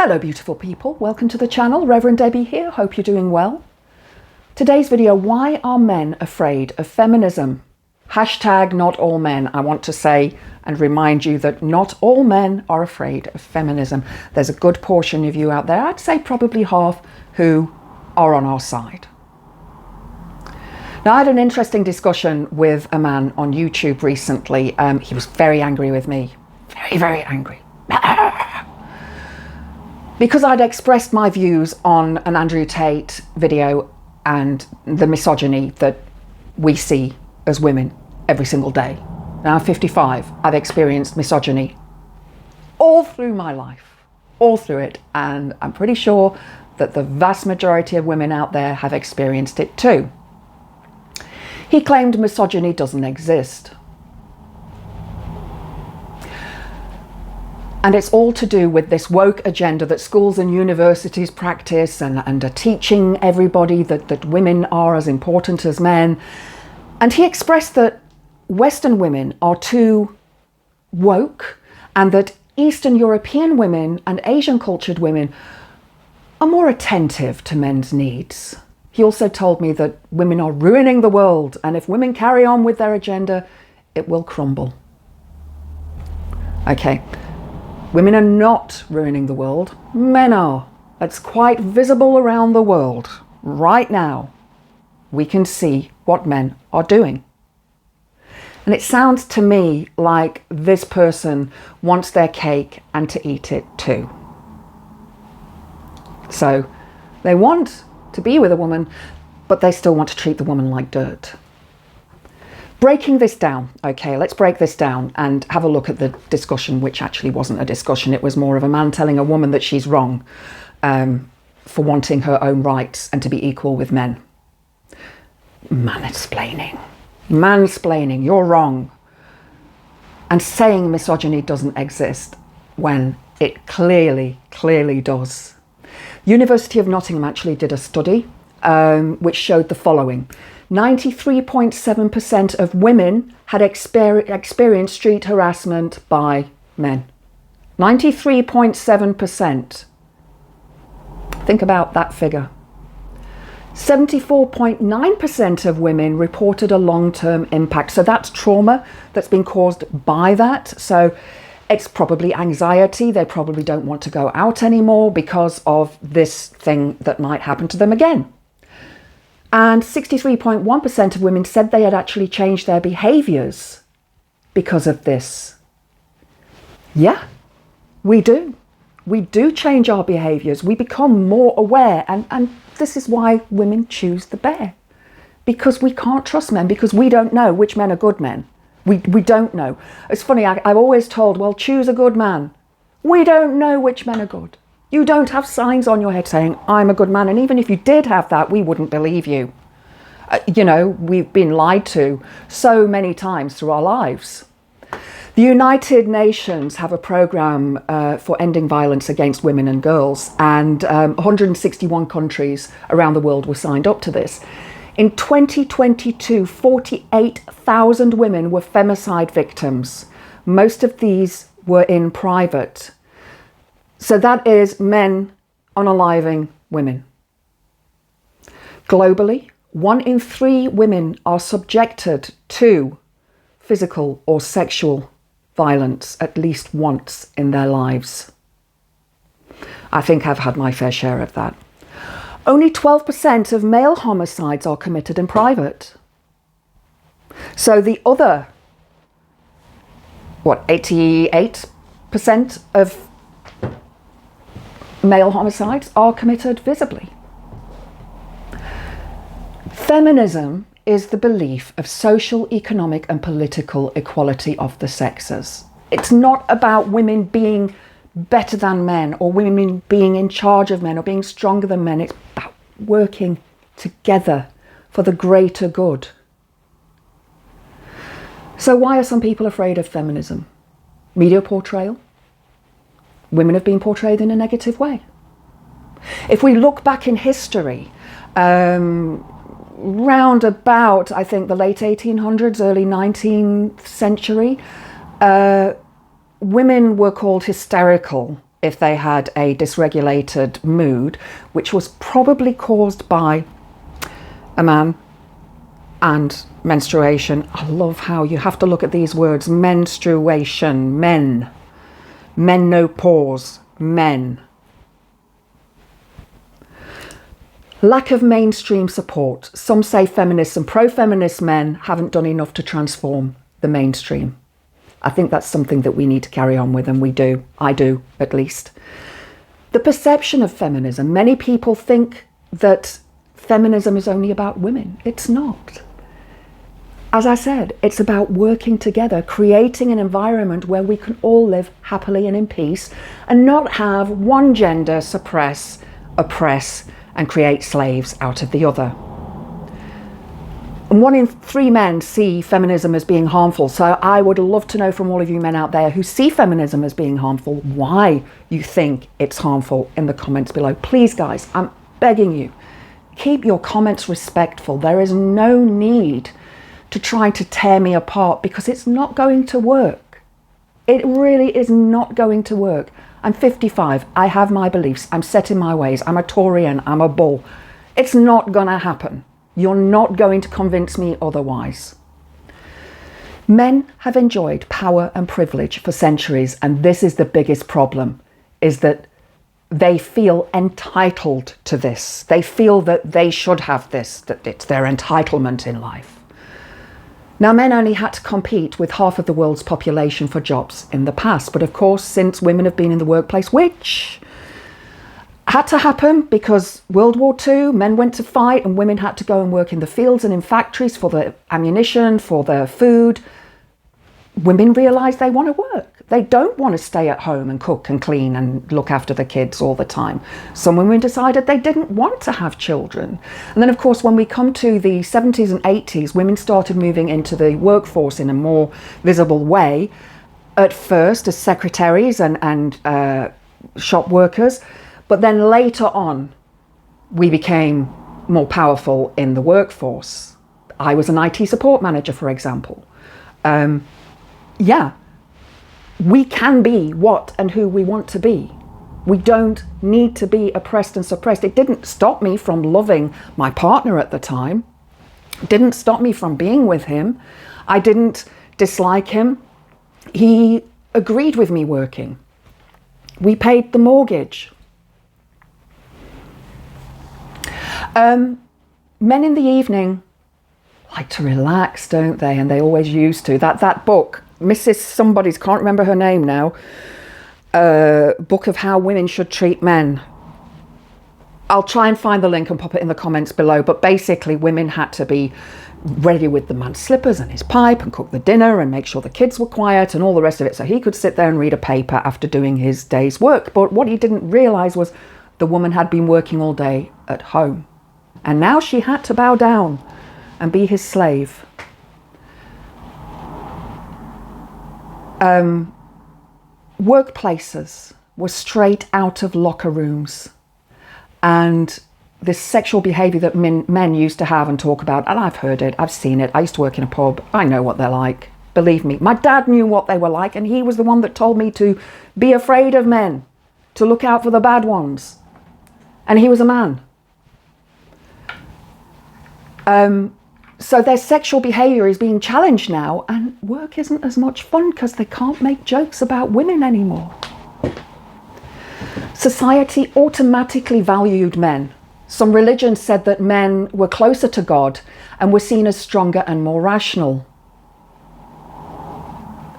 Hello beautiful people, welcome to the channel. Reverend Debbie here, hope you're doing well. Today's video, why are men afraid of feminism? Hashtag not all men. I want to say and remind you that not all men are afraid of feminism. There's a good portion of you out there, I'd say probably half, who are on our side. Now I had an interesting discussion with a man on YouTube recently. He was very angry with me, very angry. Because I'd expressed my views on an Andrew Tate video and the misogyny that we see as women every single day. Now I'm 55, I've experienced misogyny all through my life, all through it, and I'm pretty sure that the vast majority of women out there have experienced it too. He claimed misogyny doesn't exist. And it's all to do with this woke agenda that schools and universities practice and are teaching everybody that women are as important as men. And he expressed that Western women are too woke and that Eastern European women and Asian cultured women are more attentive to men's needs. He also told me that women are ruining the world, and if women carry on with their agenda, it will crumble. Okay. Women are not ruining the world, men are. It's quite visible around the world. Right now, we can see what men are doing. And it sounds to me like this person wants their cake and to eat it too. So they want to be with a woman, but they still want to treat the woman like dirt. Breaking this down, okay, let's break this down and have a look at the discussion, which actually wasn't a discussion. It was more of a man telling a woman that she's wrong for wanting her own rights and to be equal with men. Mansplaining, you're wrong. And saying misogyny doesn't exist when it clearly does. University of Nottingham actually did a study which showed the following. 93.7% of women had experienced street harassment by men. 93.7%. Think about that figure. 74.9% of women reported a long-term impact. So that's trauma that's been caused by that. So it's probably anxiety. They probably don't want to go out anymore because of this thing that might happen to them again. And 63.1% of women said they had actually changed their behaviours because of this. Yeah, we do. We do change our behaviours. We become more aware. And this is why women choose the bear. Because we can't trust men, because we don't know which men are good men. We don't know. It's funny, I've always told, well, choose a good man. We don't know which men are good. You don't have signs on your head saying, I'm a good man. And even if you did have that, we wouldn't believe you. You know, we've been lied to so many times through our lives. The United Nations have a program for ending violence against women and girls. And 161 countries around the world were signed up to this. In 2022, 48,000 women were femicide victims. Most of these were in private. So that is men unaliving women. Globally, 1 in 3 women are subjected to physical or sexual violence at least once in their lives. I think I've had my fair share of that. Only 12% of male homicides are committed in private. So the other, 88% of male homicides are committed visibly. Feminism is the belief of social, economic and political equality of the sexes. It's not about women being better than men or women being in charge of men or being stronger than men. It's about working together for the greater good. So why are some people afraid of feminism? Media portrayal. Women have been portrayed in a negative way. If we look back in history, round about, I think, the late 1800s, early 19th century, women were called hysterical if they had a dysregulated mood, which was probably caused by a man and menstruation. I love how you have to look at these words: menstruation, men, menopause, men. Lack of mainstream support. Some say feminists and pro-feminist men haven't done enough to transform the mainstream. I think that's something that we need to carry on with, and we do. I do, at least. The perception of feminism. Many people think that feminism is only about women. It's not. As I said, it's about working together, creating an environment where we can all live happily and in peace, and not have one gender suppress, oppress, and create slaves out of the other. And 1 in 3 men see feminism as being harmful. So I would love to know from all of you men out there who see feminism as being harmful, why you think it's harmful in the comments below. Please, guys, I'm begging you, keep your comments respectful. There is no need to try to tear me apart, because it's not going to work. It really is not going to work. I'm 55, I have my beliefs, I'm set in my ways, I'm a Taurian, I'm a bull. It's not gonna happen. You're not going to convince me otherwise. Men have enjoyed power and privilege for centuries, and this is the biggest problem, is that they feel entitled to this. They feel that they should have this, that it's their entitlement in life. Now, men only had to compete with half of the world's population for jobs in the past. But of course, since women have been in the workplace, which had to happen because World War II, men went to fight and women had to go and work in the fields and in factories for the ammunition, for the food. Women realise they want to work. They don't want to stay at home and cook and clean and look after the kids all the time. Some women decided they didn't want to have children. And then, of course, when we come to the 70s and 80s, women started moving into the workforce in a more visible way. At first as secretaries and shop workers, but then later on, we became more powerful in the workforce. I was an IT support manager, for example. We can be what and who we want to be. We don't need to be oppressed and suppressed. It didn't stop me from loving my partner at the time. It didn't stop me from being with him. I didn't dislike him. He agreed with me working. We paid the mortgage. Men in the evening like to relax, don't they? And they always used to. That book, Mrs. Somebody's, can't remember her name now, book of how women should treat men. I'll try and find the link and pop it in the comments below. But basically, women had to be ready with the man's slippers and his pipe and cook the dinner and make sure the kids were quiet and all the rest of it, so he could sit there and read a paper after doing his day's work. But what he didn't realise was the woman had been working all day at home. And now she had to bow down and be his slave. Workplaces were straight out of locker rooms. And this sexual behaviour that men used to have and talk about, and I've heard it, I've seen it, I used to work in a pub, I know what they're like, believe me. My dad knew what they were like, and he was the one that told me to be afraid of men, to look out for the bad ones. And he was a man. So their sexual behaviour is being challenged now, and work isn't as much fun because they can't make jokes about women anymore. Society automatically valued men. Some religions said that men were closer to God and were seen as stronger and more rational.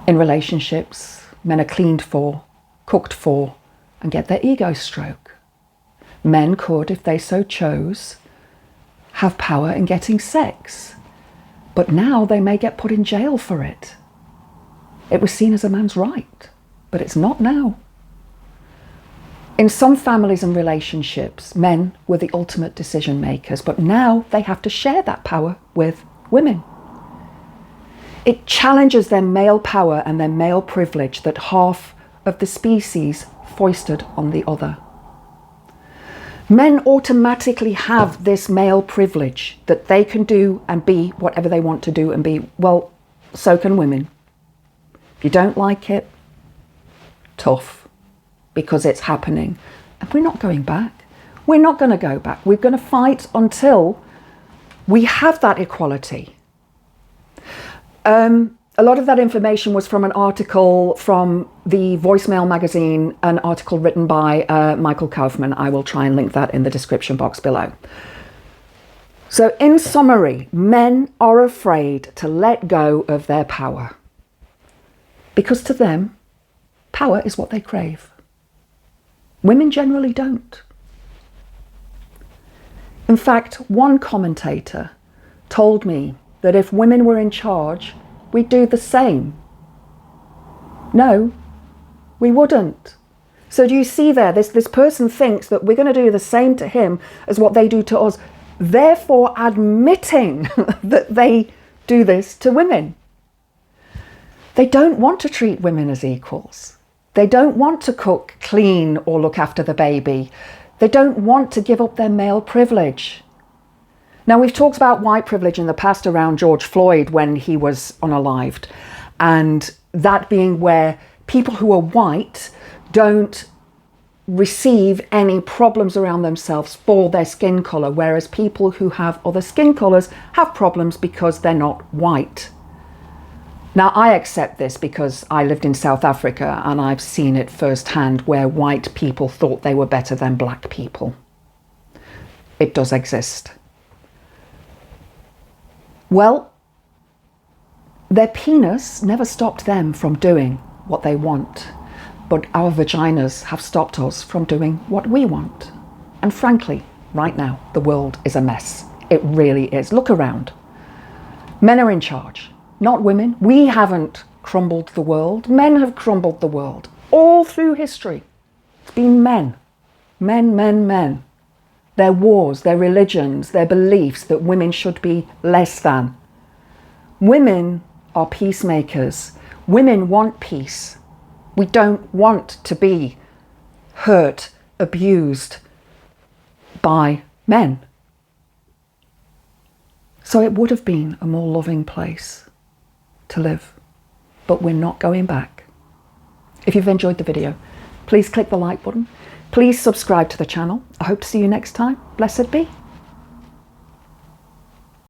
In relationships, men are cleaned for, cooked for, and get their ego stroke. Men could, if they so chose, have power in getting sex, but now they may get put in jail for it. It was seen as a man's right, but it's not now. In some families and relationships, men were the ultimate decision makers, but now they have to share that power with women. It challenges their male power and their male privilege that half of the species foisted on the other. Men automatically have this male privilege that they can do and be whatever they want to do and be. Well, so can women. If you don't like it, tough. because it's happening. And we're not going back. We're not going to go back. We're going to fight until we have that equality. A lot of that information was from an article from the Voicemail magazine, an article written by Michael Kaufman. I will try and link that in the description box below. So in summary, men are afraid to let go of their power because to them, power is what they crave. Women generally don't. In fact, one commentator told me that if women were in charge, we'd do the same. No, we wouldn't. So do you see there, this person thinks that we're going to do the same to him as what they do to us, therefore admitting that they do this to women. They don't want to treat women as equals. They don't want to cook, clean, or look after the baby. They don't want to give up their male privilege. Now, we've talked about white privilege in the past around George Floyd when he was unalived, and that being where people who are white don't receive any problems around themselves for their skin colour, whereas people who have other skin colours have problems because they're not white. Now, I accept this because I lived in South Africa and I've seen it firsthand where white people thought they were better than black people. It does exist. Well, their penis never stopped them from doing what they want, but our vaginas have stopped us from doing what we want. And frankly, right now, the world is a mess. It really is. Look around. Men are in charge, not women. We haven't crumbled the world. Men have crumbled the world. All through history, it's been men. Men, men, men. Their wars, their religions, their beliefs that women should be less than. Women are peacemakers. Women want peace. We don't want to be hurt, abused by men. So it would have been a more loving place to live, but we're not going back. If you've enjoyed the video, please click the like button. Please subscribe to the channel. I hope to see you next time. Blessed be.